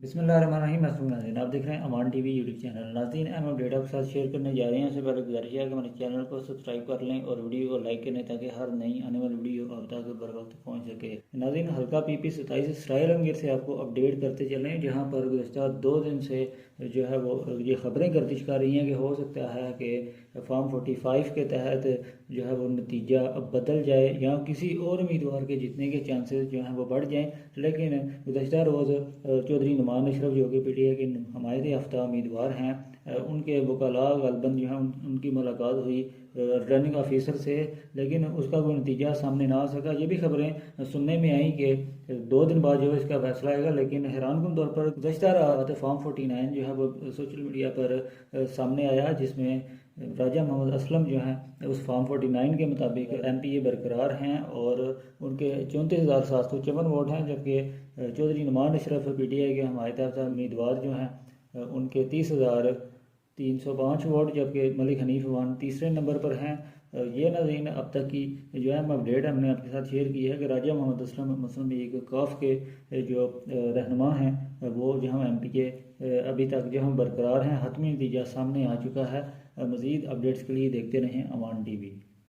बिस्मिल्लाहिर्रहमानिर्रहीम। नाज़रीन, आप देख रहे हैं अमान टीवी यूट्यूब चैनल। नाज़रीन, हम अपडेट आपके साथ शेयर करने जा रहे हैं। उससे पहले गुजारिश है कि हमारे चैनल को सब्सक्राइब कर लें और वीडियो को लाइक करें ताकि हर नई आने वाली वीडियो आप तक बर वक्त पहुँच सके। नाज़रीन, हल्का PP27 इसराइल आलमगीर से आपको अपडेट करते चलें, जहाँ पर गुज़श्ता 2 दिन से जो है वो ये खबरें गर्दिश कर रही हैं कि हो सकता है कि फॉर्म 45 के तहत जो है वो नतीजा अब बदल जाए या किसी और उम्मीदवार के जीतने के चांसेस जो हैं वो बढ़ जाएं। लेकिन गुज़श्ता रोज़ चौधरी नुमान अशरफ जो कि PTI के हमायत याफ्ता उम्मीदवार हैं, उनके वकला गलबन जो है उनकी मुलाकात हुई रिटर्निंग ऑफिसर से, लेकिन उसका कोई नतीजा सामने ना आ सका। ये भी खबरें सुनने में आई कि 2 दिन बाद जो है इसका फैसला आएगा। लेकिन हैरानकुन तौर पर गुज़श्ता रात फॉर्म 49 जो है वो सोशल मीडिया पर सामने आया, जिसमें राजा मोहम्मद असलम जो हैं उस फॉर्म 49 के मुताबिक MPA बरकरार हैं और उनके 34,754 वोट हैं, जबकि चौधरी नुमान अशरफ PTI के हमायत याफ्ता उम्मीदवार जो हैं उनके 30,305 वोट, जबकि मलिक हनीफ अवान तीसरे नंबर पर हैं। ये नाज़रीन अब तक की जो है अपडेट हमने आपके साथ शेयर की है कि राजा मोहम्मद असलम मुस्लिम लीग काफ के जो रहनुमा हैं वो जो हम MPA अभी तक जो हम बरकरार हैं। हतमी नतीजा सामने आ चुका है। मज़ीद अपडेट्स के लिए देखते रहें अमान TV।